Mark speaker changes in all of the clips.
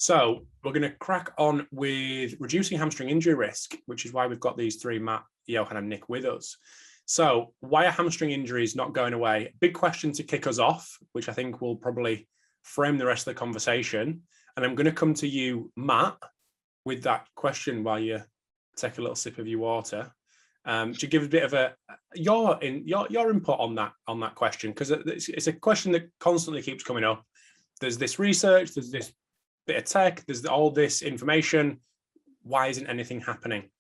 Speaker 1: So we're going to crack on with reducing hamstring injury risk, which is why we've got these three, Matt, Johan and Nick, with us. So why are hamstring injuries not going away? Big question to kick us off, which I think will probably frame the rest of the conversation. And I'm going to come to you, Matt, with that question while you take a little sip of your water. To give a bit of your input on that question, because it's a question that constantly keeps coming up. There's this research, there's this bit of tech, there's all this information. Why isn't anything happening?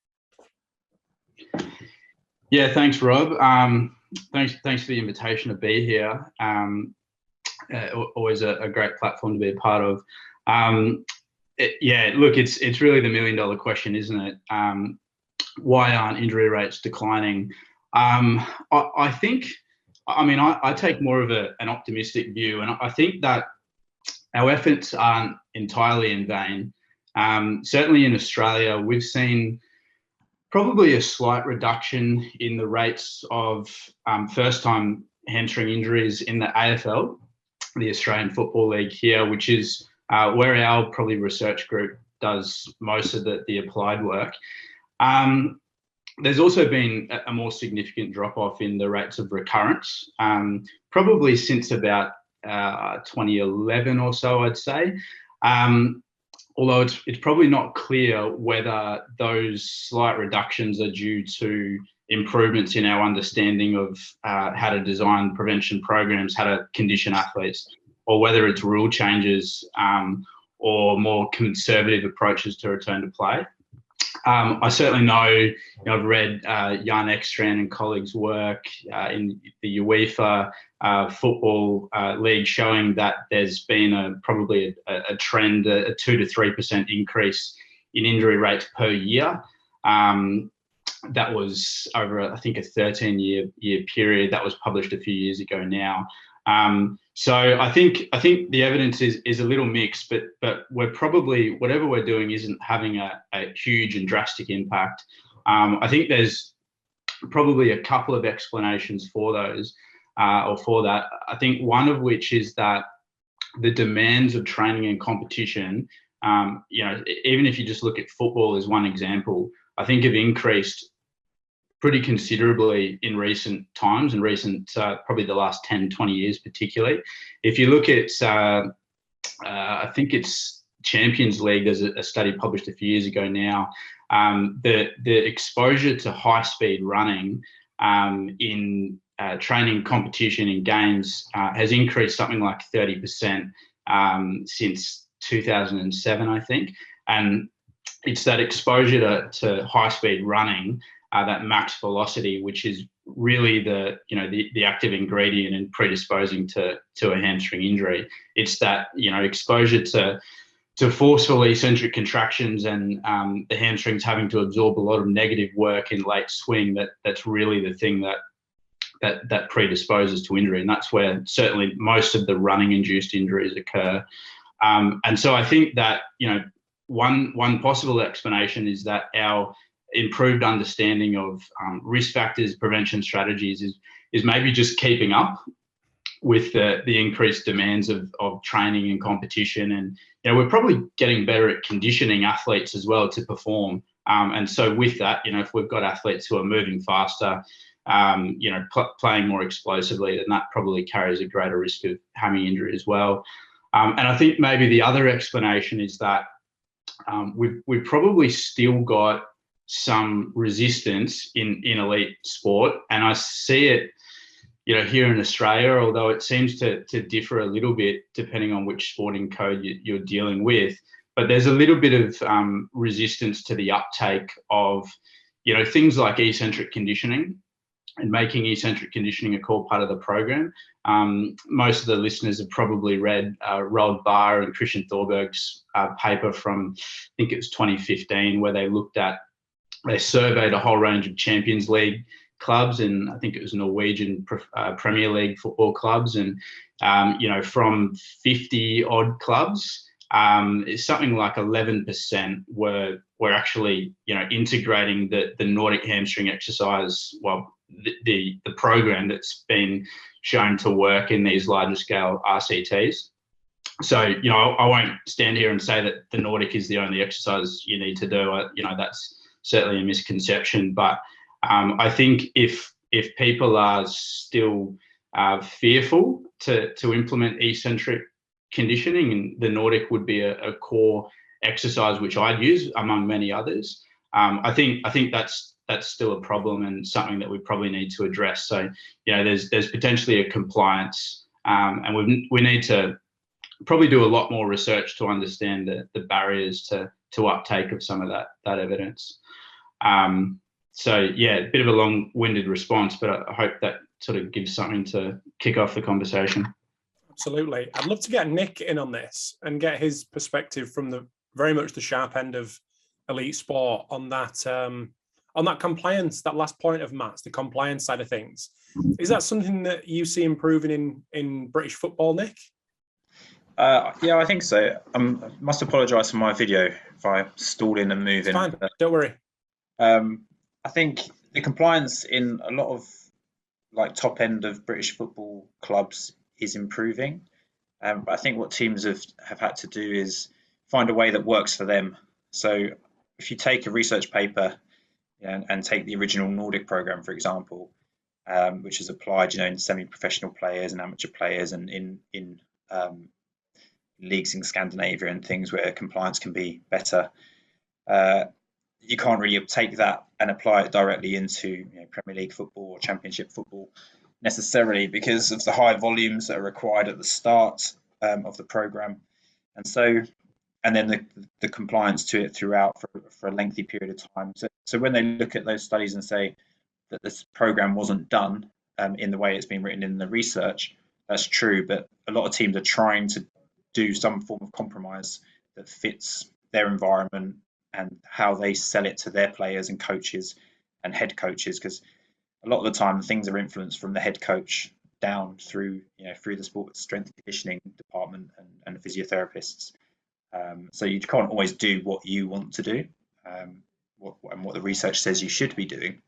Speaker 2: Yeah, thanks, Rob. Thanks for the invitation to be here. Always a great platform to be a part of. It's really the $1 million question, isn't it? Why aren't injury rates declining? I take more of an optimistic view, and I think that our efforts aren't entirely in vain. Certainly in Australia, we've seen probably a slight reduction in the rates of first-time hamstring injuries in the AFL, the Australian Football League here, which is where our probably research group does most of the applied work. There's also been a more significant drop-off in the rates of recurrence, probably since about 2011 or so, I'd say. Although it's probably not clear whether those slight reductions are due to improvements in our understanding of how to design prevention programs, how to condition athletes, or whether it's rule changes or more conservative approaches to return to play. I certainly know, I've read Jan Ekstrand and colleagues' work in the UEFA Football League showing that there's been probably a trend, a 2 to 3% increase in injury rates per year. That was over, I think, a 13-year period. That was published a few years ago now. So I think the evidence is a little mixed, but we're probably, whatever we're doing isn't having a huge and drastic impact. I think there's probably a couple of explanations for those, or for that. I think one of which is that the demands of training and competition, even if you just look at football as one example, I think have increased pretty considerably in recent times, and probably the last 10, 20 years particularly. If you look at, I think it's Champions League, there's a study published a few years ago now, the exposure to high-speed running in training, competition, in games has increased something like 30% since 2007, I think. And it's that exposure to high-speed running, that max velocity, which is really the active ingredient in predisposing to a hamstring injury. It's that exposure to forceful eccentric contractions and the hamstrings having to absorb a lot of negative work in late swing. That's really the thing that predisposes to injury, and that's where certainly most of the running-induced injuries occur. And so I think that one possible explanation is that our improved understanding of risk factors, prevention strategies is maybe just keeping up with the increased demands of training and competition. And we're probably getting better at conditioning athletes as well to perform. And so with that, if we've got athletes who are moving faster, playing more explosively, then that probably carries a greater risk of hammy injury as well. And I think maybe the other explanation is that we've probably still got some resistance in elite sport, and I see it here in Australia, although it seems to differ a little bit depending on which sporting code you're dealing with. But there's a little bit of resistance to the uptake of things like eccentric conditioning and making eccentric conditioning a core part of the program. Most of the listeners have probably read Roald Barr and Christian Thorberg's paper from, I think it was 2015, where they surveyed a whole range of Champions League clubs, and I think it was Norwegian Premier League football clubs, and from 50 odd clubs, it's something like 11% were actually integrating the Nordic hamstring exercise, the program that's been shown to work in these larger scale RCTs. So, I won't stand here and say that the Nordic is the only exercise you need to do. That's certainly a misconception. But I think if people are still fearful to implement eccentric conditioning, and the Nordic would be a core exercise which I'd use among many others. I think that's still a problem and something that we probably need to address. So, there's potentially a compliance, and we need to probably do a lot more research to understand the barriers to uptake of some of that evidence. So yeah, a bit of a long-winded response, but I hope that sort of gives something to kick off the conversation.
Speaker 1: Absolutely. I'd love to get Nick in on this and get his perspective from very much the sharp end of elite sport on that compliance, that last point of Matt's, the compliance side of things. Is that something that you see improving in British football, Nick?
Speaker 3: Yeah, I think so. I must apologise for my video if I stalled in and moving.
Speaker 1: It's fine. Don't worry.
Speaker 3: I think the compliance in a lot of top end of British football clubs is improving. But I think what teams have had to do is find a way that works for them. So if you take a research paper and take the original Nordic program, for example, which is applied, in semi-professional players and amateur players and in leagues in Scandinavia and things where compliance can be better, you can't really take that and apply it directly into Premier League football or Championship football necessarily, because of the high volumes that are required at the start of the program, and then the compliance to it throughout for a lengthy period of time. So when they look at those studies and say that this program wasn't done in the way it's been written in the research, that's true, but a lot of teams are trying to do some form of compromise that fits their environment and how they sell it to their players and coaches and head coaches, because a lot of the time things are influenced from the head coach down through the sport strength and conditioning department and physiotherapists. So you can't always do what you want to do, what the research says you should be doing,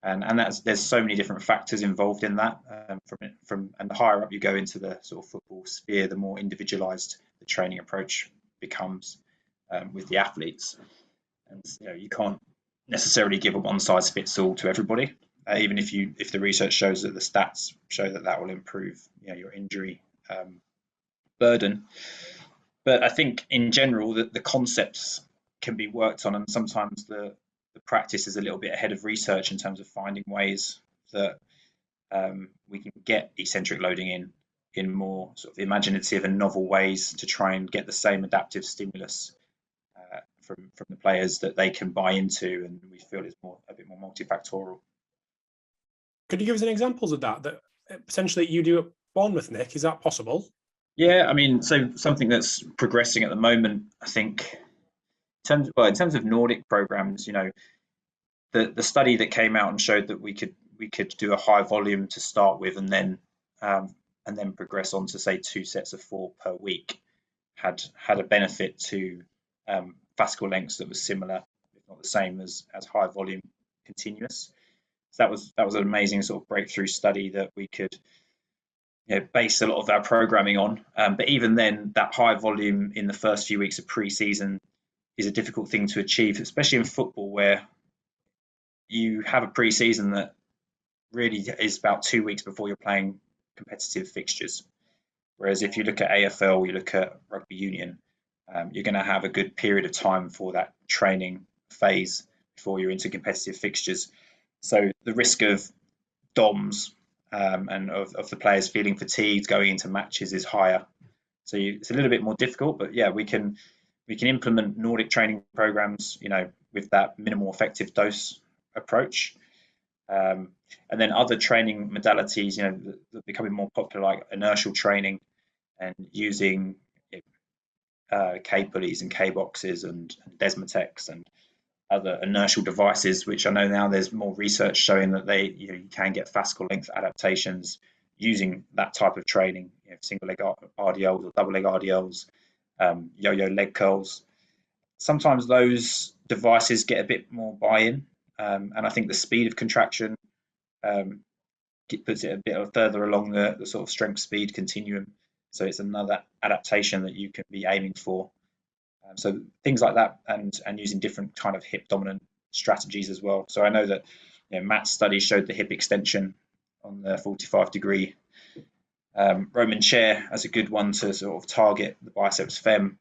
Speaker 3: and there's so many different factors involved in that. And the higher up you go into the sort of football sphere, the more individualized the training approach becomes with the athletes. And you can't necessarily give a one-size-fits-all to everybody, even if the research shows that the stats show that will improve your injury burden. But I think in general the concepts can be worked on, and sometimes the practice is a little bit ahead of research in terms of finding ways that we can get eccentric loading in more sort of imaginative and novel ways to try and get the same adaptive stimulus from the players that they can buy into, and we feel it's a bit more multifactorial.
Speaker 1: Could you give us any examples of that potentially you do at Bournemouth, Nick? Is that possible?
Speaker 3: Yeah, I mean, so something that's progressing at the moment, I think, in terms of Nordic programs, the study that came out and showed that we could do a high volume to start with, and then progress on to say 2 sets of 4 per week, had a benefit to fascicle lengths that was similar, if not the same, as high volume continuous. So that was an amazing sort of breakthrough study that we could base a lot of our programming on. But even then, that high volume in the first few weeks of pre-season is a difficult thing to achieve, especially in football, where you have a pre-season that really is about 2 weeks before you're playing competitive fixtures. Whereas if you look at AFL, you look at rugby union, you're going to have a good period of time for that training phase before you're into competitive fixtures. So the risk of DOMs and of the players feeling fatigued going into matches is higher. So it's a little bit more difficult, but yeah, we can implement Nordic training programs, with that minimal effective dose approach. And then other training modalities, that are becoming more popular, like inertial training and using K pulleys and K boxes and Desmotex and other inertial devices, which I know now there's more research showing that you can get fascicle length adaptations using that type of training, single leg RDLs or double leg RDLs, yo-yo leg curls. Sometimes those devices get a bit more buy-in, and I think the speed of contraction puts it a bit further along the sort of strength speed continuum. So it's another adaptation that you can be aiming for. So things like that, and using different kind of hip dominant strategies as well. So I know that Matt's study showed the hip extension on the 45-degree Roman chair as a good one to sort of target the biceps fem.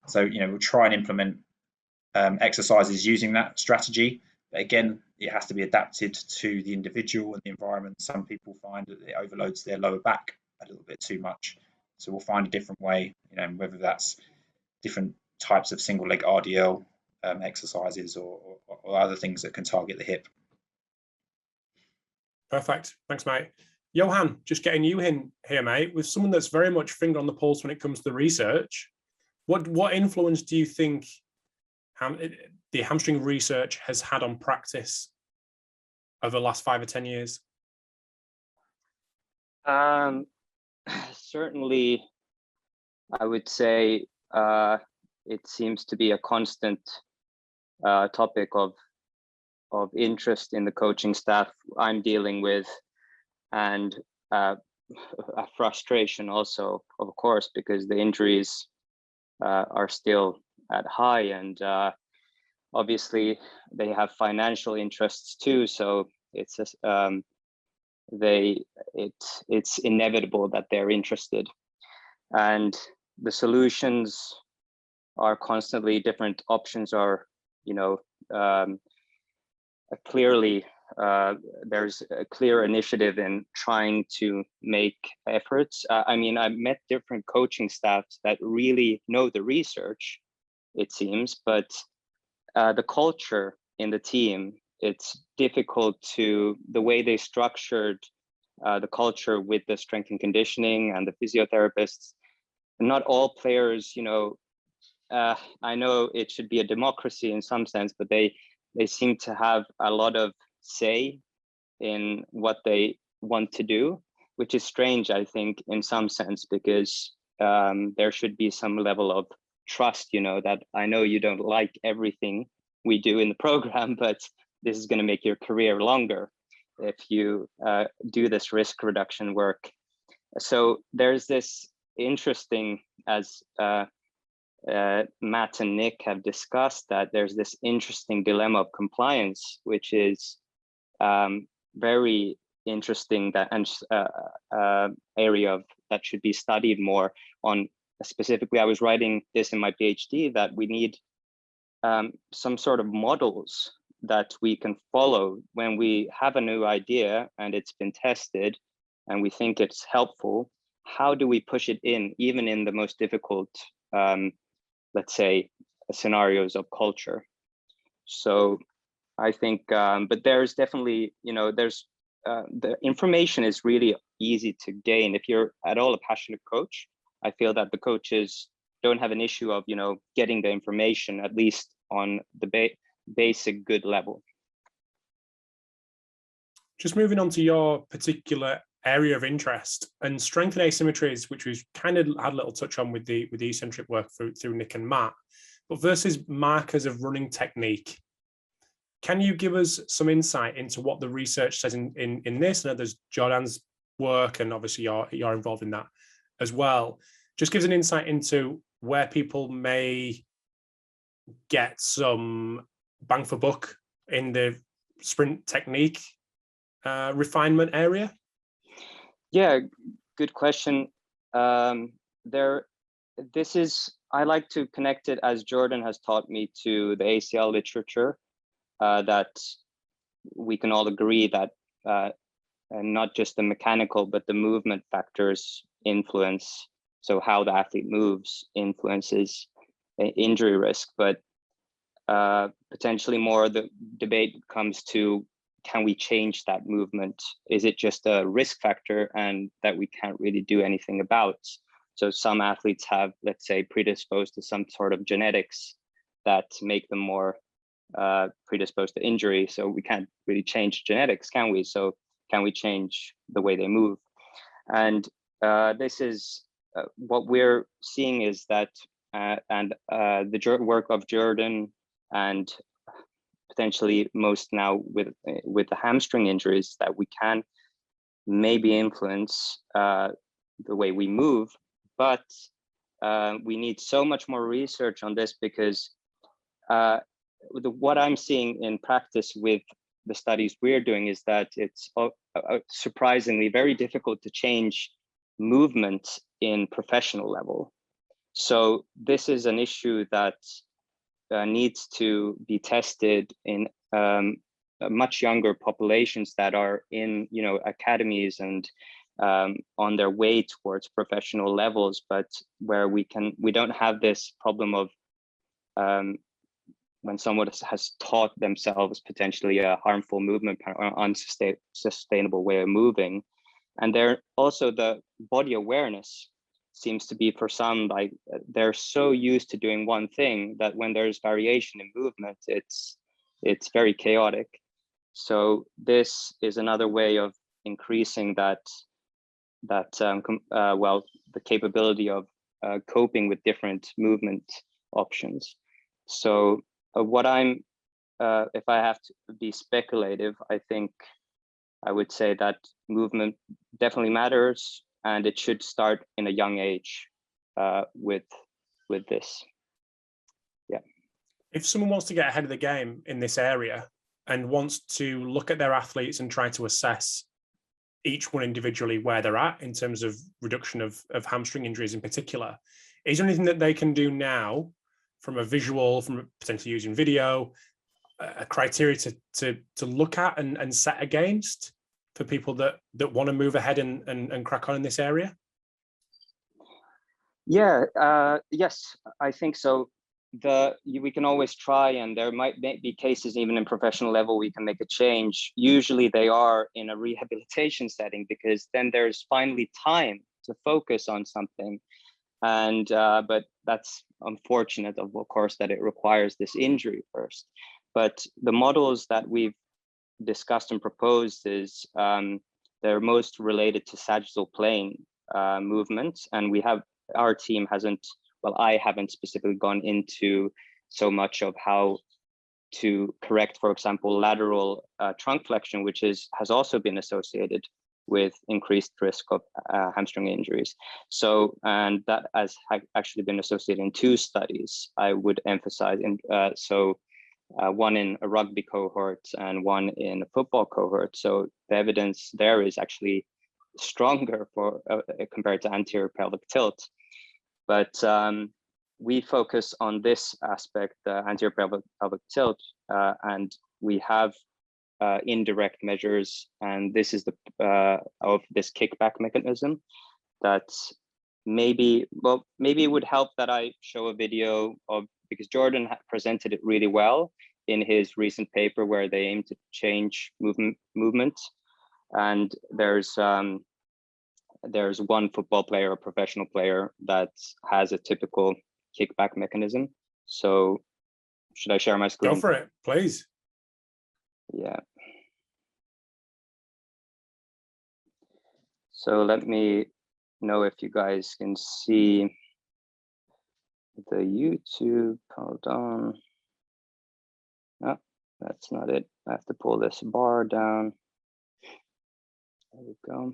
Speaker 3: So we'll try and implement exercises using that strategy. But again, it has to be adapted to the individual and the environment. Some people find that it overloads their lower back a little bit too much. So we'll find a different way, whether that's different types of single leg RDL exercises or other things that can target the hip.
Speaker 1: Perfect. Thanks, mate. Johan, just getting you in here, mate, with someone that's very much finger on the pulse when it comes to the research. What influence do you think the hamstring research has had on practice over the last 5 or 10 years?
Speaker 4: Certainly, I would say it seems to be a constant topic of interest in the coaching staff I'm dealing with, and a frustration also, of course, because the injuries are still at high, and obviously they have financial interests too. So it's it's inevitable that they're interested, and the solutions are constantly different. Options are, clearly there's a clear initiative in trying to make efforts. I mean, I've met different coaching staffs that really know the research, it seems, but the culture in the team, it's difficult to, the way they structured the culture with the strength and conditioning and the physiotherapists. Not all players, I know it should be a democracy in some sense, but they seem to have a lot of say in what they want to do, which is strange, I think, in some sense, because there should be some level of trust, that I know you don't like everything we do in the program, but this is going to make your career longer if you do this risk reduction work. So there's this interesting, as Matt and Nick have discussed, that there's this interesting dilemma of compliance, which is very interesting, that area of that should be studied more on. Specifically, I was writing this in my PhD, that we need some sort of models that we can follow when we have a new idea and it's been tested and we think it's helpful. How do we push it in, even in the most difficult, let's say, scenarios of culture? So I think, but there's definitely, there's the information is really easy to gain. If you're at all a passionate coach, I feel that the coaches don't have an issue of, getting the information, at least on the basic good level.
Speaker 1: Just moving on to your particular area of interest, and strength and asymmetries, which we've kind of had a little touch on with the eccentric work through Nick and Matt, but versus markers of running technique. Can you give us some insight into what the research says in this? I know there's Jordan's work, and obviously you're involved in that as well. Just gives an insight into where people may get some bang for buck in the sprint technique refinement area.
Speaker 4: Yeah, good question. I like to connect it, as Jordan has taught me, to the ACL literature, that we can all agree that and not just the mechanical, but the movement factors influence. So how the athlete moves influences injury risk, but potentially more the debate comes to, can we change that movement? Is it just a risk factor and that we can't really do anything about? So some athletes have, let's say, predisposed to some sort of genetics that make them more predisposed to injury. So we can't really change genetics, can we? So can we change the way they move? And this is what we're seeing is that, the work of Jordan and potentially most now with the hamstring injuries, that we can maybe influence the way we move, but we need so much more research on this, because what I'm seeing in practice with the studies we're doing is that it's surprisingly very difficult to change movement in professional level. So this is an issue that needs to be tested in much younger populations that are in, academies and on their way towards professional levels, but where we don't have this problem of when someone has taught themselves potentially a harmful movement or unsustainable way of moving. And there also the body awareness seems to be, for some, like they're so used to doing one thing that when there's variation in movement, it's very chaotic. So this is another way of increasing the capability of coping with different movement options. So what I'm, if I have to be speculative, I think I would say that movement definitely matters, and it should start in a young age with this. Yeah.
Speaker 1: If someone wants to get ahead of the game in this area and wants to look at their athletes and try to assess each one individually where they're at in terms of reduction of hamstring injuries in particular, is there anything that they can do now from a visual, from potentially using video, a criteria to look at and set against for people that want to move ahead and crack on in this area?
Speaker 4: Yeah, yes, I think so. We can always try, and there might be cases even in professional level we can make a change. Usually they are in a rehabilitation setting, because then there's finally time to focus on something. And but that's unfortunate, of course, that it requires this injury first. But the models that we've discussed and proposed is they're most related to sagittal plane movements, and our team hasn't. Well, I haven't specifically gone into so much of how to correct, for example, lateral trunk flexion, which has also been associated with increased risk of hamstring injuries. So, and that has actually been associated in 2 studies, I would emphasize. One in a rugby cohort and one in a football cohort. So the evidence there is actually stronger for compared to anterior pelvic tilt. But we focus on this aspect, the anterior pelvic tilt, and we have indirect measures, and this is of this kickback mechanism. That maybe it would help that I show a video of, because Jordan presented it really well in his recent paper where they aim to change movement, and there's one football player, a professional player, that has a typical kickback mechanism. So should I share my screen?
Speaker 1: Go for it, please.
Speaker 4: Yeah. So let me know if you guys can see the YouTube. Hold on. Oh, that's not it. I have to pull this bar down. There we go.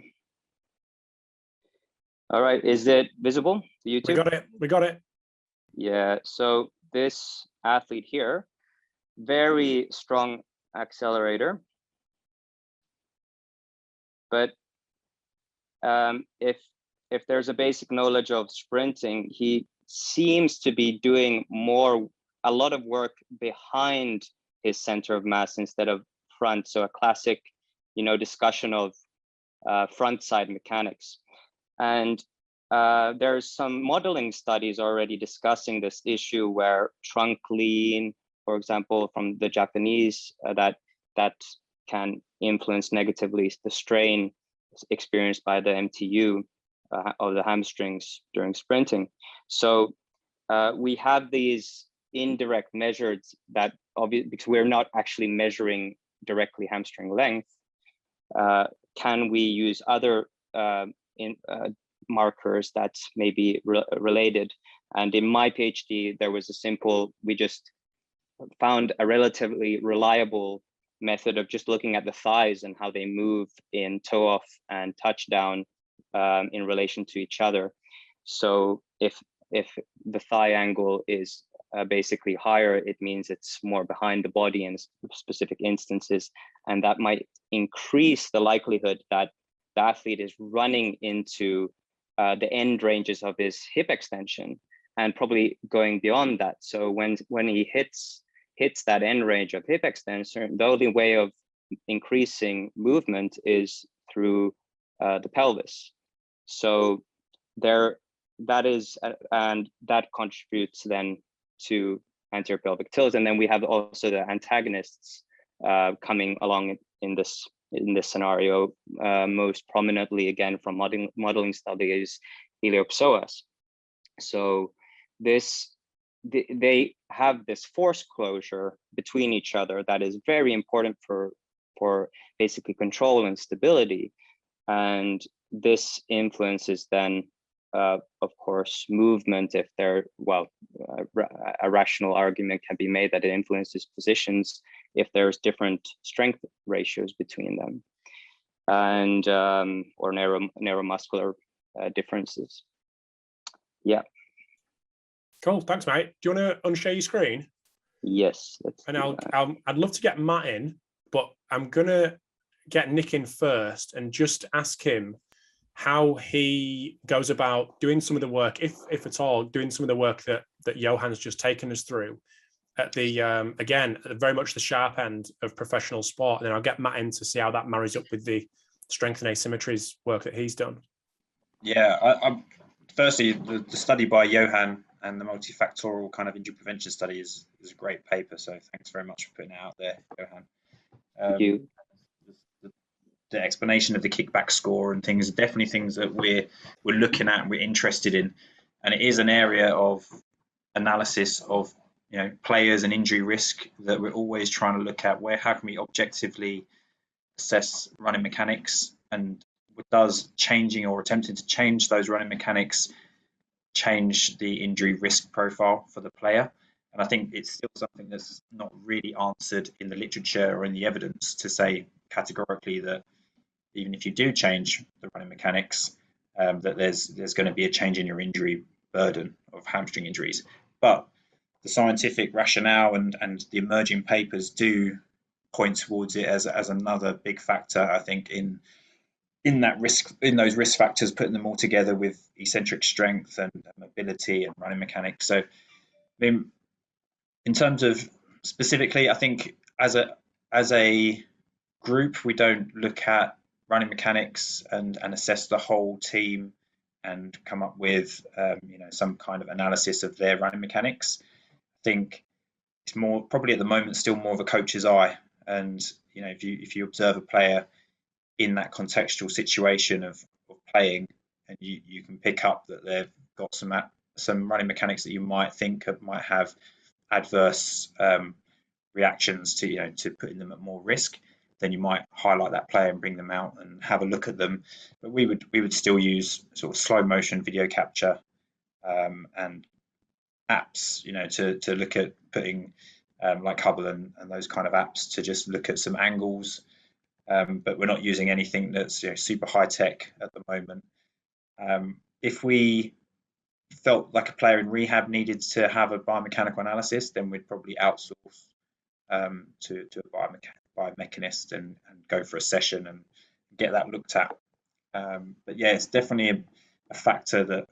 Speaker 4: All right, is it visible, the YouTube?
Speaker 1: We got it.
Speaker 4: Yeah, so this athlete here, very strong accelerator. But if there's a basic knowledge of sprinting, he seems to be doing a lot of work behind his center of mass instead of front. So a classic, discussion of front side mechanics. And there's some modeling studies already discussing this issue where trunk lean, for example, from the Japanese, that can influence negatively the strain experienced by the MTU of the hamstrings during sprinting. So we have these indirect measures that obviously, because we're not actually measuring directly hamstring length, can we use other markers that may be related? And in my PhD, there was we just found a relatively reliable method of just looking at the thighs and how they move in toe off and touchdown in relation to each other. So if the thigh angle is basically higher, it means it's more behind the body in specific instances, and that might increase the likelihood that the athlete is running into the end ranges of his hip extension and probably going beyond that. So when he hits that end range of hip extension, the only way of increasing movement is through the pelvis. So that is, and that contributes then to anterior pelvic tilt. And then we have also the antagonists coming along in this scenario, most prominently again from modeling studies, iliopsoas. So they have this force closure between each other that is very important for basically control and stability. And this influences then, of course, movement. If there, a rational argument can be made that it influences positions if there's different strength ratios between them, and or neuromuscular differences. Yeah.
Speaker 1: Cool. Thanks, mate. Do you want to unshare your screen?
Speaker 4: Yes.
Speaker 1: And I'd love to get Matt in, but I'm gonna get Nick in first and just ask him how he goes about doing some of the work, if at all, doing some of the work that Johan's just taken us through at the, again, very much the sharp end of professional sport. And then I'll get Matt in to see how that marries up with the strength and asymmetries work that he's done.
Speaker 3: Yeah, firstly, the study by Johan and the multifactorial kind of injury prevention study is a great paper. So thanks very much for putting it out there, Johan.
Speaker 4: Thank you.
Speaker 3: The explanation of the kickback score and things are definitely things that we're looking at and we're interested in, and it is an area of analysis of players and injury risk that we're always trying to look at. How can we objectively assess running mechanics, and does changing or attempting to change those running mechanics change the injury risk profile for the player? And I think it's still something that's not really answered in the literature or in the evidence to say categorically that even if you do change the running mechanics, that there's going to be a change in your injury burden of hamstring injuries. But the scientific rationale and the emerging papers do point towards it as another big factor, I think, in that risk, in those risk factors, putting them all together with eccentric strength and mobility and running mechanics. So, I mean, in terms of specifically, I think as a group, we don't look at running mechanics and assess the whole team and come up with some kind of analysis of their running mechanics. I think it's more probably at the moment still more of a coach's eye, and if you observe a player in that contextual situation of playing, and you can pick up that they've got some running mechanics that you might think might have adverse reactions to putting them at more risk, then you might highlight that player and bring them out and have a look at them. But we would still use sort of slow motion video capture and apps, to look at putting like Hubble and those kind of apps to just look at some angles. But we're not using anything that's super high tech at the moment. If we felt like a player in rehab needed to have a biomechanical analysis, then we'd probably outsource to a biomechanist and go for a session and get that looked at. But yeah, it's definitely a factor that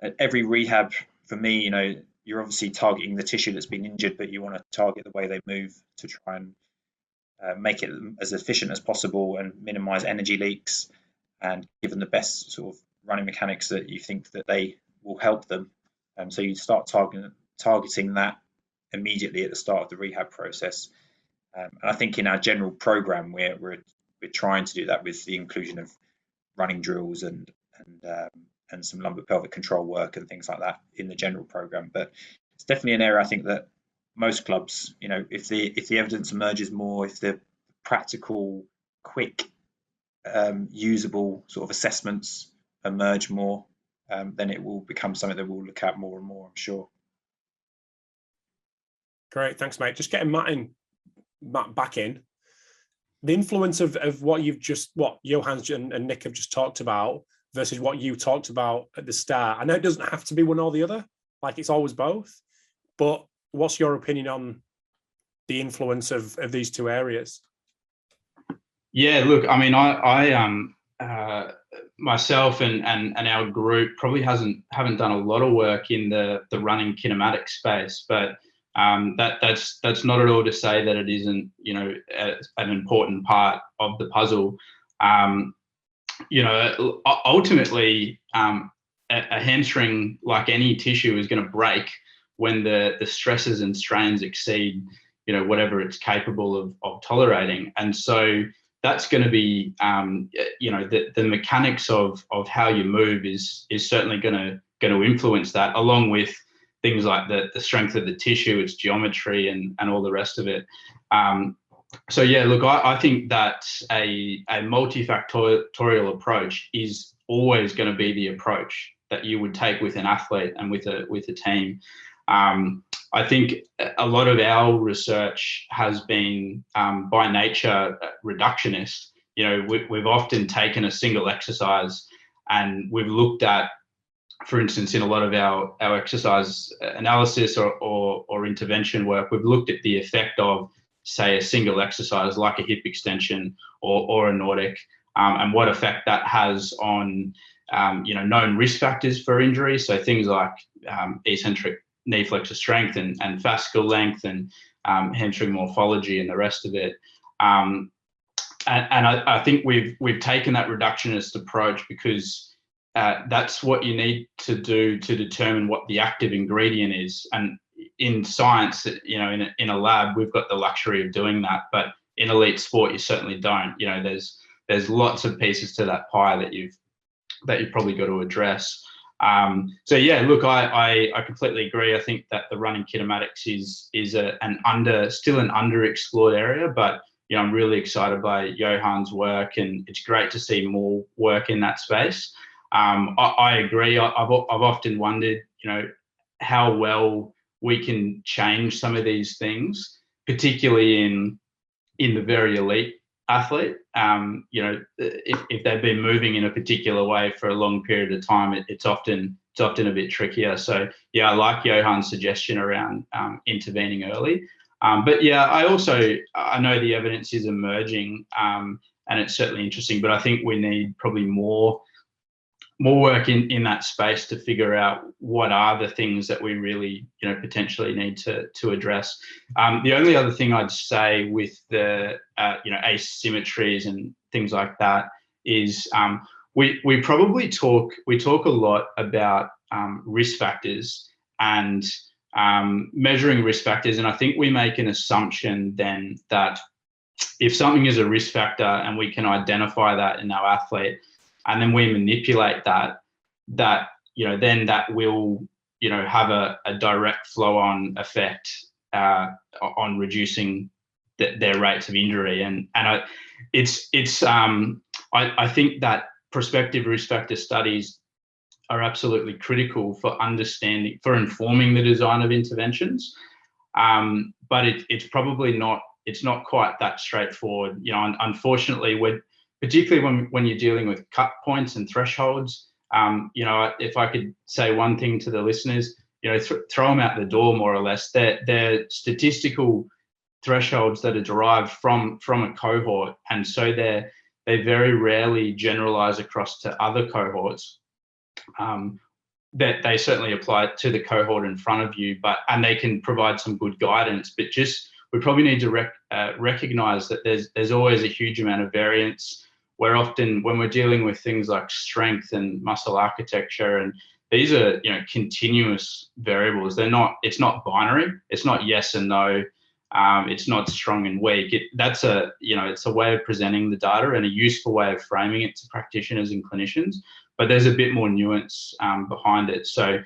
Speaker 3: at every rehab, for me, you're obviously targeting the tissue that's been injured, but you want to target the way they move to try and make it as efficient as possible and minimize energy leaks and give them the best sort of running mechanics that you think that they will help them. So you start targeting that immediately at the start of the rehab process. And I think in our general program, we're trying to do that with the inclusion of running drills and some lumbar pelvic control work and things like that in the general program. But it's definitely an area I think that most clubs, if the evidence emerges more, if the practical, quick, usable sort of assessments emerge more, then it will become something that we'll look at more and more, I'm sure.
Speaker 1: Great, thanks, mate. Just getting Matt back in. The influence of what Johan and Nick have just talked about versus what you talked about at the start? I know it doesn't have to be one or the other, like it's always both, but what's your opinion on the influence of these two areas?
Speaker 2: Yeah, look, I mean, myself and our group probably haven't done a lot of work in the running kinematic space, but that's not at all to say that it isn't, you know, an important part of the puzzle. You know, ultimately, a hamstring, like any tissue, is going to break when the stresses and strains exceed, you know, whatever it's capable of tolerating. And so that's going to be, you know, the mechanics of how you move is certainly going to influence that, along with things like the strength of the tissue, its geometry, and all the rest of it. So yeah, look, I think that a multifactorial approach is always going to be the approach that you would take with an athlete and with a team. I think a lot of our research has been by nature reductionist. You know, we've often taken a single exercise and we've looked at, for instance, in a lot of our exercise analysis or intervention work, we've looked at the effect of, say, a single exercise like a hip extension or a Nordic, and what effect that has on, you know, known risk factors for injury. So things like eccentric knee flexor strength and fascicle length and hamstring morphology and the rest of it. And I think we've taken that reductionist approach because that's what you need to do to determine what the active ingredient is. And in science, you know, in a lab, we've got the luxury of doing that, but in elite sport, you certainly don't. You know, there's lots of pieces to that pie that you've probably got to address. So yeah, look, I completely agree. I think that the running kinematics is still an underexplored area, but you know, I'm really excited by Johan's work, and it's great to see more work in that space. I agree. I've often wondered, you know, how well we can change some of these things, particularly in the very elite athlete. You know, if they've been moving in a particular way for a long period of time, it's often a bit trickier. So yeah, I like Johan's suggestion around intervening early. But yeah, I know the evidence is emerging, and it's certainly interesting, but I think we need probably more work in that space to figure out what are the things that we really, you know, potentially need to address. The only other thing I'd say with the you know, asymmetries and things like that is we probably talk a lot about risk factors and measuring risk factors, and I think we make an assumption then that if something is a risk factor and we can identify that in our athlete, and then we manipulate that, you know, then that will, you know, have a direct flow-on effect on reducing their rates of injury. And I think that prospective risk factor studies are absolutely critical for informing the design of interventions. But it's probably not quite that straightforward. You know, unfortunately, particularly when you're dealing with cut points and thresholds, you know, if I could say one thing to the listeners, you know, throw them out the door more or less. They're statistical thresholds that are derived from a cohort, and so they very rarely generalize across to other cohorts. That they certainly apply to the cohort in front of you, and they can provide some good guidance. But we probably need to recognize that there's always a huge amount of variance. Where often when we're dealing with things like strength and muscle architecture, and these are, you know, continuous variables. It's not binary. It's not yes and no. It's not strong and weak. It's a way of presenting the data and a useful way of framing it to practitioners and clinicians. But there's a bit more nuance behind it. So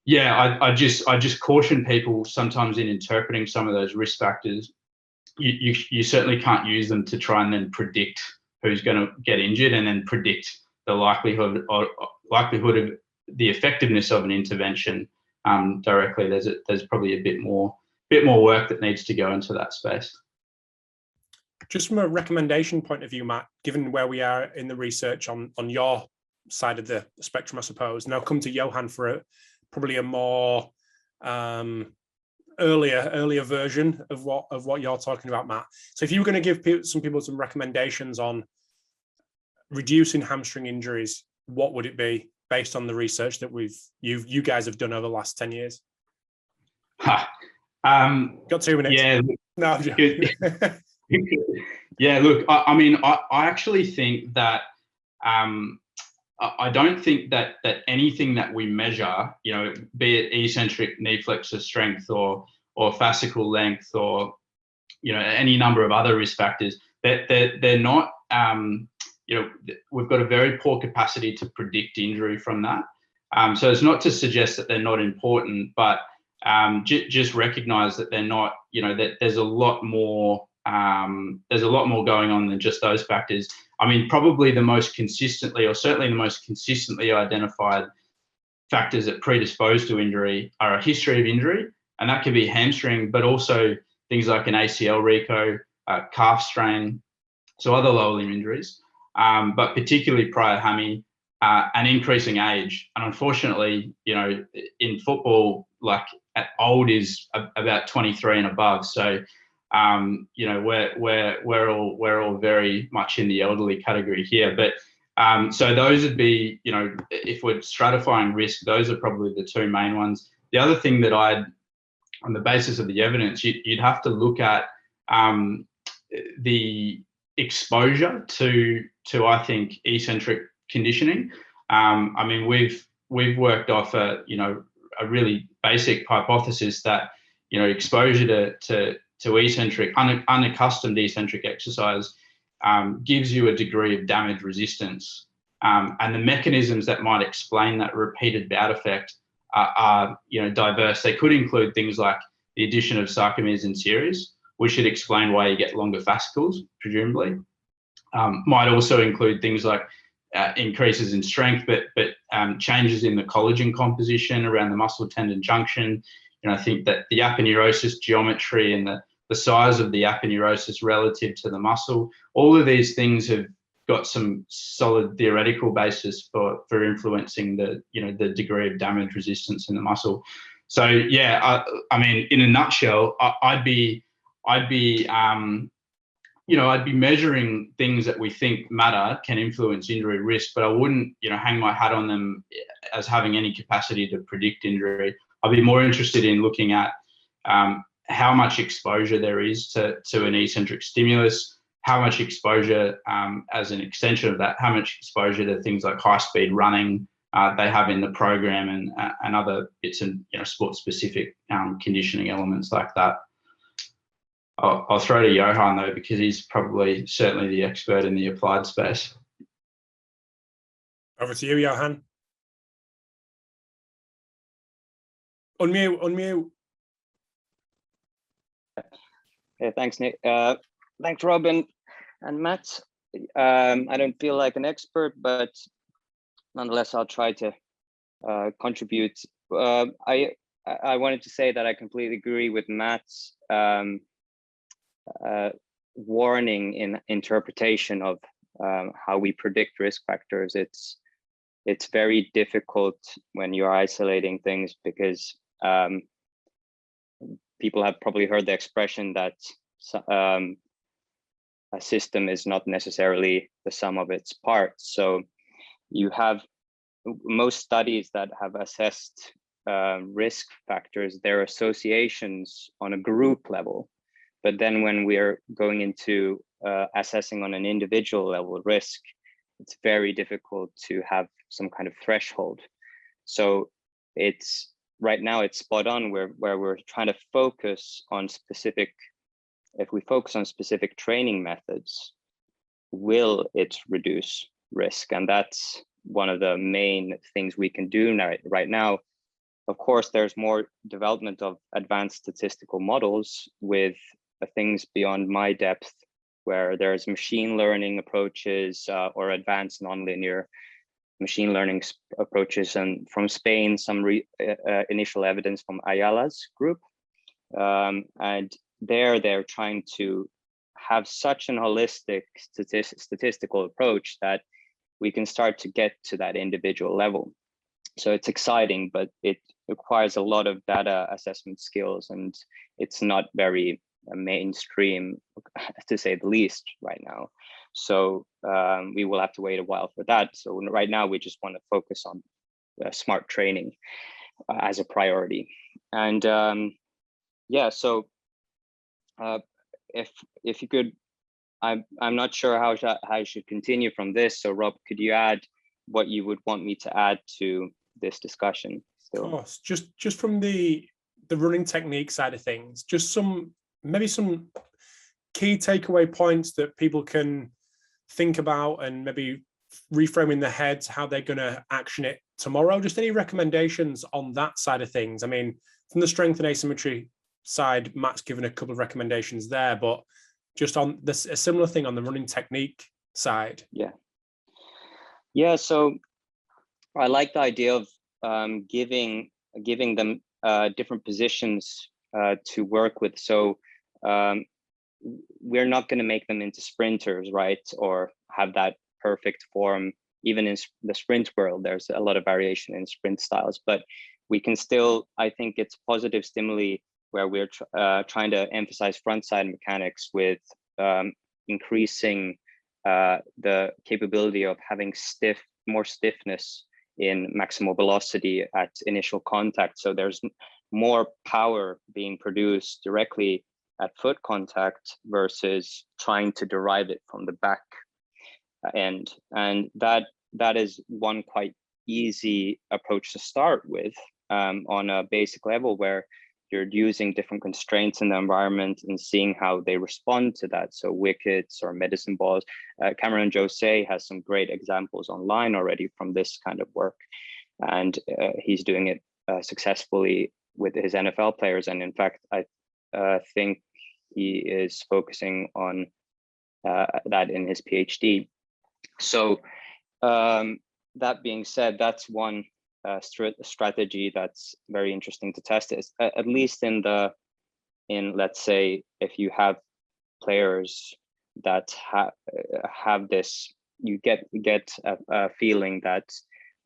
Speaker 2: yeah, I just caution people sometimes in interpreting some of those risk factors. You certainly can't use them to try and then predict who's going to get injured and then predict the likelihood of the effectiveness of an intervention directly. There's probably a bit more work that needs to go into that space.
Speaker 1: Just from a recommendation point of view, Matt, given where we are in the research on your side of the spectrum, I suppose. Now come to Johan for probably a more earlier version of what you're talking about, Matt. So if you were going to give some people some recommendations on reducing hamstring injuries, what would it be based on the research that you guys have done over the last 10 years? Got 2 minutes.
Speaker 2: Yeah.
Speaker 1: No, I'm joking.
Speaker 2: Yeah, look, I mean, I actually think that I don't think that anything that we measure, you know, be it eccentric knee flexor strength or fascicle length or, you know, any number of other risk factors, that they're not, you know, we've got a very poor capacity to predict injury from that. So it's not to suggest that they're not important, but just recognize that they're not, you know, that there's a lot more going on than just those factors. I mean, probably the most consistently, or certainly the most consistently identified factors that predispose to injury are a history of injury, and that can be hamstring, but also things like an ACL reco, calf strain, so other lower limb injuries, but particularly prior hammy, and increasing age. And unfortunately, you know, in football, like old is about 23 and above. So, you know, we're all very much in the elderly category here. But so those would be, you know, if we're stratifying risk, those are probably the 2 main ones. The other thing that on the basis of the evidence, you'd have to look at the exposure to I think eccentric conditioning. I mean, we've worked off a really basic hypothesis that, you know, exposure to eccentric, unaccustomed eccentric exercise gives you a degree of damage resistance, and the mechanisms that might explain that repeated bout effect are you know, diverse. They could include things like the addition of sarcomeres in series, which should explain why you get longer fascicles, presumably. Might also include things like increases in strength, but changes in the collagen composition around the muscle tendon junction. You know, I think that the aponeurosis geometry and the size of the aponeurosis relative to the muscle, all of these things have got some solid theoretical basis for influencing the, you know, the degree of damage resistance in the muscle. So yeah, I mean, in a nutshell, I'd be measuring things that we think matter, can influence injury risk, but I wouldn't, you know, hang my hat on them as having any capacity to predict injury. I'd be more interested in looking at how much exposure there is to an eccentric stimulus, how much exposure as an extension of that, how much exposure to things like high-speed running they have in the program, and other bits and, you know, sport-specific conditioning elements like that. I'll throw to Johan though, because he's probably certainly the expert in the applied space.
Speaker 1: Over to you, Johan. Unmute.
Speaker 4: Yeah, thanks, Nick. Thanks, Robin and Matt. I don't feel like an expert, but nonetheless, I'll try to contribute. I wanted to say that I completely agree with Matt's warning in interpretation of how we predict risk factors. It's very difficult when you're isolating things, because people have probably heard the expression that a system is not necessarily the sum of its parts. So you have most studies that have assessed risk factors, their associations on a group level. But then when we're going into assessing on an individual level risk, it's very difficult to have some kind of threshold. So it's right now it's spot on where we're trying to focus on specific, if we focus on specific training methods, will it reduce risk? And that's one of the main things we can do right now. Of course, there's more development of advanced statistical models with things beyond my depth, where there's machine learning approaches or advanced nonlinear machine learning approaches. And from Spain, some initial evidence from Ayala's group. And they're trying to have such an holistic statistical approach that we can start to get to that individual level. So it's exciting, but it requires a lot of data assessment skills, and it's not very mainstream, to say the least, right now. So we will have to wait a while for that. So right now we just want to focus on smart training as a priority. And so if you could, I'm not sure how I should continue from this. So Rob, could you add what you would want me to add to this discussion still?
Speaker 1: Of course, just from the running technique side of things, just maybe some key takeaway points that people can think about and maybe reframe in their heads how they're going to action it tomorrow. Just any recommendations on that side of things. I mean, from the strength and asymmetry side, Matt's given a couple of recommendations there, but just on this, a similar thing on the running technique side.
Speaker 4: Yeah. So I like the idea of giving them different positions to work with. So we're not going to make them into sprinters, right? Or have that perfect form. Even in the sprint world, there's a lot of variation in sprint styles, but we can still, I think it's positive stimuli where we're trying to emphasize front side mechanics with increasing the capability of having more stiffness in maximal velocity at initial contact. So there's more power being produced directly at foot contact versus trying to derive it from the back end. And that is one quite easy approach to start with on a basic level, where you're using different constraints in the environment and seeing how they respond to that. So wickets or medicine balls. Cameron Jose has some great examples online already from this kind of work. And he's doing it successfully with his NFL players. And in fact, I think he is focusing on that in his PhD. So that being said, that's one strategy that's very interesting to test. Is at least in let's say, if you have players that have this, you get a feeling that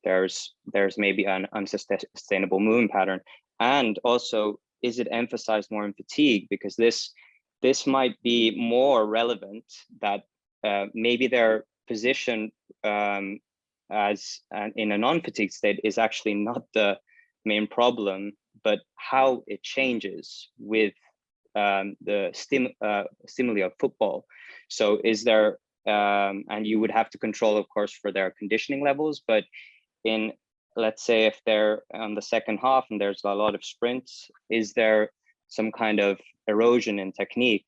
Speaker 4: there's maybe an unsustainable movement pattern. And also, is it emphasized more in fatigue? Because this might be more relevant, that maybe their position as in a non-fatigue state is actually not the main problem, but how it changes with the stimuli of football. So is there, and you would have to control, of course, for their conditioning levels, but in, let's say, if they're on the second half and there's a lot of sprints, is there some kind of erosion in technique?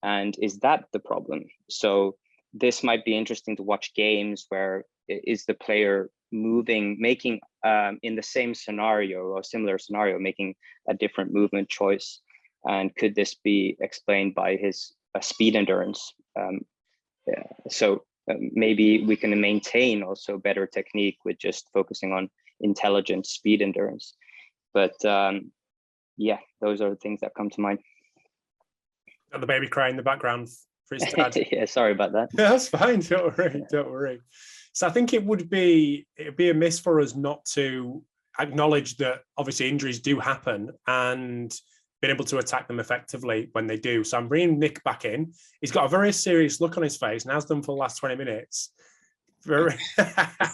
Speaker 4: And is that the problem? So this might be interesting to watch games where is the player making in the same scenario or similar scenario, making a different movement choice? And could this be explained by his speed endurance? So maybe we can maintain also better technique with just focusing on intelligent speed endurance. But yeah, those are the things that come to mind.
Speaker 1: And the baby crying in the background for his dad.
Speaker 4: Yeah, sorry about that.
Speaker 1: Yeah, that's fine. Don't worry. So I think it'd be a miss for us not to acknowledge that obviously injuries do happen and being able to attack them effectively when they do. So I'm bringing Nick back in. He's got a very serious look on his face and has done for the last 20 minutes.
Speaker 3: Let's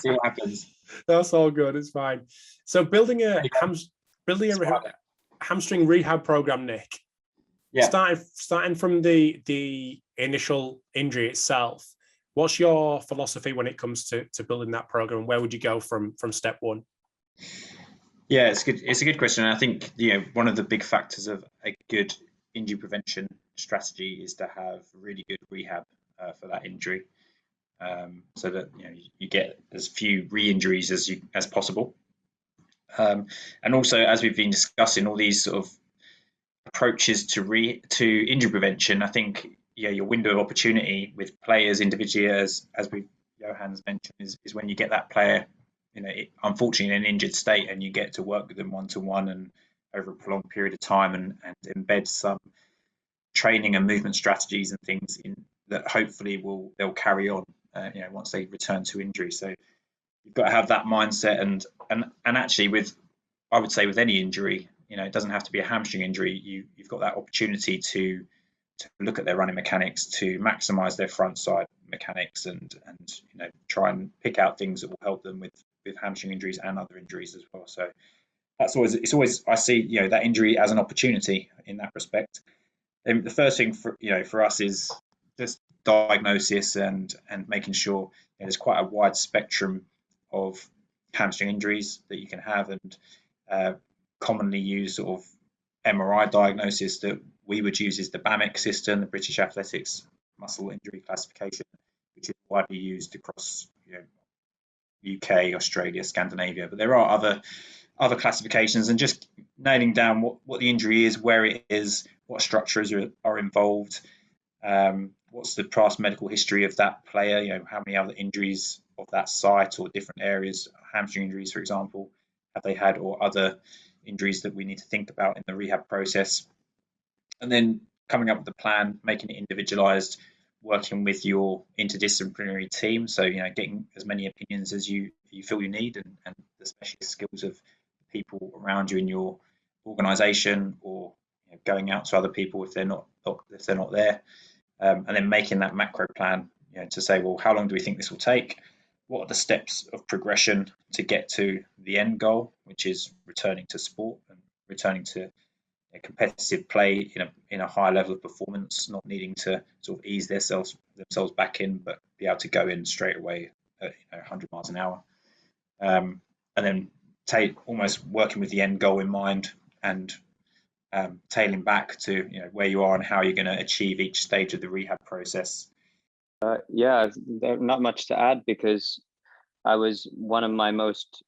Speaker 3: see what happens.
Speaker 1: That's all good. It's fine. So building a hamstring rehab program, Nick.
Speaker 3: Yeah.
Speaker 1: Starting from the initial injury itself, what's your philosophy when it comes to building that program? Where would you go from step one?
Speaker 3: Yeah, it's good. It's a good question. And I think one of the big factors of a good injury prevention strategy is to have really good rehab for that injury, so that you get as few re-injuries as possible. And also, as we've been discussing, all these sort of approaches to injury prevention, I think your window of opportunity with players individually, as Johan's mentioned, is when you get that player, unfortunately in an injured state, and you get to work with them one-to-one and over a prolonged period of time, and embed some training and movement strategies and things in that hopefully they'll carry on once they return to injury. So you've got to have that mindset, and actually I would say with any injury, it doesn't have to be a hamstring injury. You've got that opportunity to look at their running mechanics, to maximize their front side mechanics, and try and pick out things that will help them with hamstring injuries and other injuries as well. So it's always I see that injury as an opportunity in that respect. And the first thing for us is just diagnosis and making sure there's quite a wide spectrum of hamstring injuries that you can have, and commonly used sort of MRI diagnosis that we would use is the BAMIC system, the British Athletics Muscle Injury Classification, which is widely used across UK, Australia, Scandinavia. But there are other classifications, and just nailing down what the injury is, where it is, what structures are involved, what's the past medical history of that player, how many other injuries of that site or different areas, hamstring injuries, for example, have they had, or other injuries that we need to think about in the rehab process. And then coming up with a plan, making it individualized, working with your interdisciplinary team. So, getting as many opinions as you feel you need, and the specialist skills of people around you in your organization, or going out to other people if they're not there. And then making that macro plan, to say, well, how long do we think this will take? What are the steps of progression to get to the end goal, which is returning to sport and returning to a competitive play in a high level of performance, not needing to sort of ease themselves back in, but be able to go in straight away at 100 miles an hour. And then almost working with the end goal in mind, and tailing back to where you are and how you're going to achieve each stage of the rehab process.
Speaker 4: There's not much to add, because I was one of my most,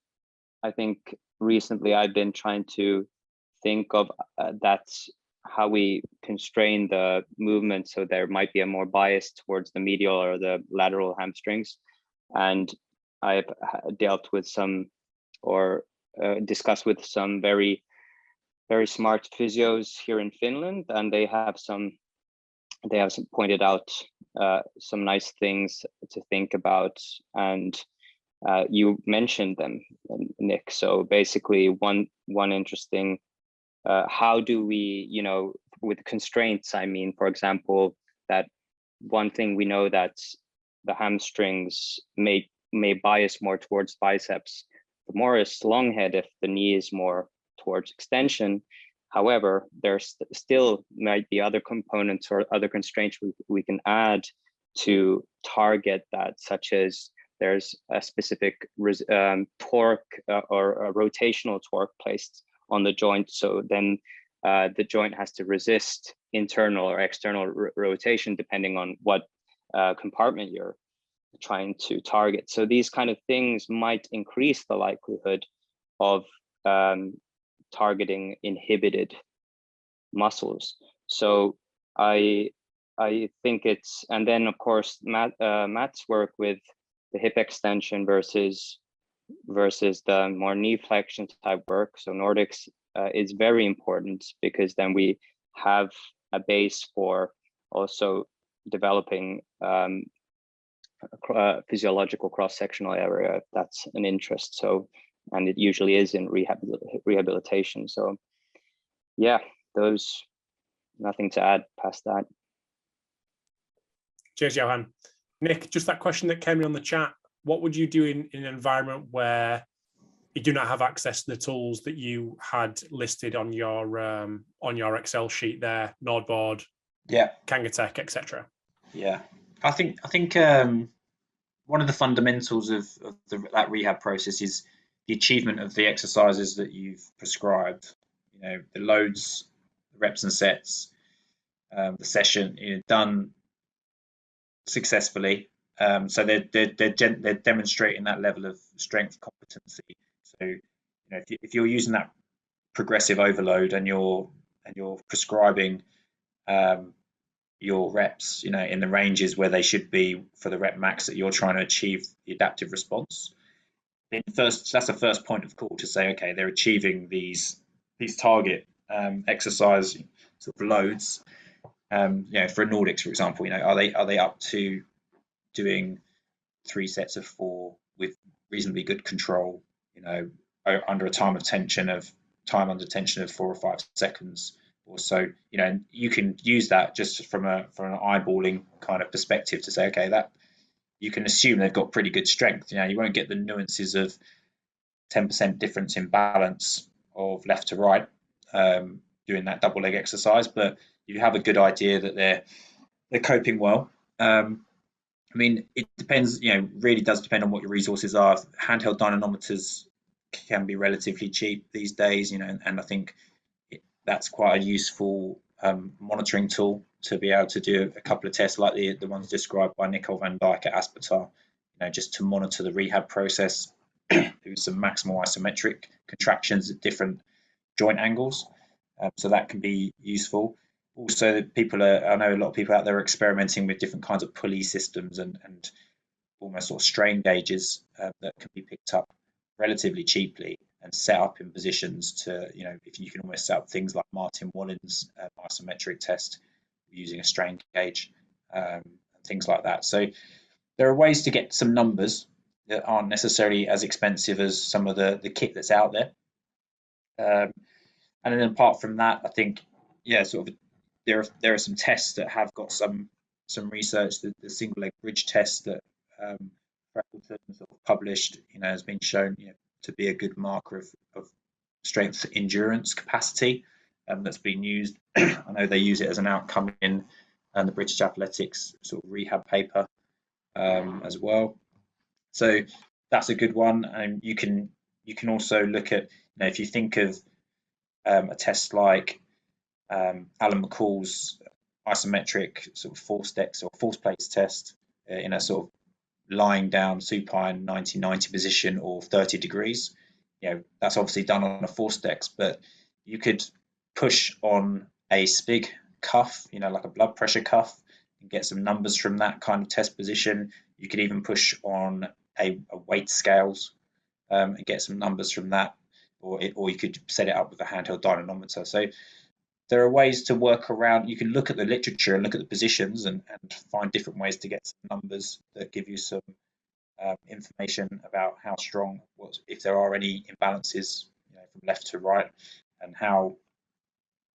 Speaker 4: I think recently I've been trying to think of that's how we constrain the movement, so there might be a more bias towards the medial or the lateral hamstrings. And I've dealt with some, or discussed with some very, very smart physios here in Finland, and they have pointed out some nice things to think about, and you mentioned them, Nick. So basically, one interesting, how do we, with constraints, I mean, for example, that one thing we know that the hamstrings may bias more towards biceps. The more is long head if the knee is more towards extension. However, there's still might be other components or other constraints we can add to target that, such as there's a specific torque or a rotational torque placed on the joint. So then the joint has to resist internal or external rotation depending on what compartment you're trying to target. So these kind of things might increase the likelihood of targeting inhibited muscles. So I think it's, and then of course Matt's work with the hip extension versus the more knee flexion type work. So Nordics is very important, because then we have a base for also developing physiological cross-sectional area, if that's an interest. So, and it usually is in rehabilitation. So yeah, those, nothing to add past that.
Speaker 1: Cheers, Johan. Nick, just that question that came in on the chat. What would you do in an environment where you do not have access to the tools that you had listed on your Excel sheet there, Nordboard, Kangatech, etc.?
Speaker 3: Yeah, I think one of the fundamentals of that rehab process is the achievement of the exercises that you've prescribed. The loads, the reps and sets, the session done successfully. So they're demonstrating that level of strength competency. So if you're using that progressive overload and you're prescribing your reps, in the ranges where they should be for the rep max that you're trying to achieve the adaptive response, then that's the first point of call to say, okay, they're achieving these target exercise sort of loads. For Nordics, for example, are they up to doing 3 sets of 4 with reasonably good control, under a time under tension of 4 or 5 seconds or so. And you can use that just from an eyeballing kind of perspective to say, okay, that you can assume they've got pretty good strength. You won't get the nuances of 10% difference in balance of left to right doing that double leg exercise, but you have a good idea that they're coping well. It depends, really does depend on what your resources are. Handheld dynamometers can be relatively cheap these days, and I think that's quite a useful monitoring tool to be able to do a couple of tests like the ones described by Nicole van Dijk at Aspetar, just to monitor the rehab process, do some maximal isometric contractions at different joint angles. So that can be useful. Also, I know a lot of people out there are experimenting with different kinds of pulley systems and almost sort of strain gauges that can be picked up relatively cheaply and set up in positions to, if you can almost set up things like Martin Wallen's isometric test using a strain gauge and things like that. So there are ways to get some numbers that aren't necessarily as expensive as some of the kit that's out there. And then apart from that, I think, there are some tests that have got some research. The single leg bridge test that Freckleton sort of published, has been shown to be a good marker of strength endurance capacity that's been used. I know they use it as an outcome in the British Athletics sort of rehab paper as well. So that's a good one. And you can also look at, if you think of a test like Alan McCall's isometric sort of force decks or force plates test in a sort of lying down supine 90-90 position or 30 degrees. That's obviously done on a force dex, but you could push on a SPIG cuff, like a blood pressure cuff, and get some numbers from that kind of test position. You could even push on a weight scales and get some numbers from that, or you could set it up with a handheld dynamometer. So there are ways to work around. You can look at the literature and look at the positions and find different ways to get some numbers that give you some information about how strong, if there are any imbalances from left to right, and how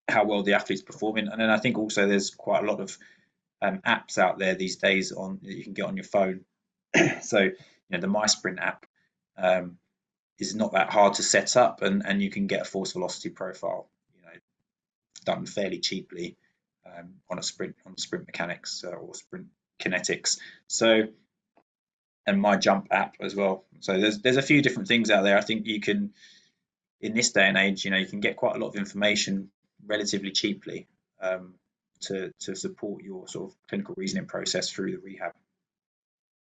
Speaker 3: well the athlete's performing. And then I think also there's quite a lot of apps out there these days that you can get on your phone. So the MySprint app is not that hard to set up, and you can get a force velocity profile done fairly cheaply on sprint mechanics or sprint kinetics. So, and my jump app as well. So there's a few different things out there. I think you can, in this day and age, you can get quite a lot of information relatively cheaply to support your sort of clinical reasoning process through the rehab.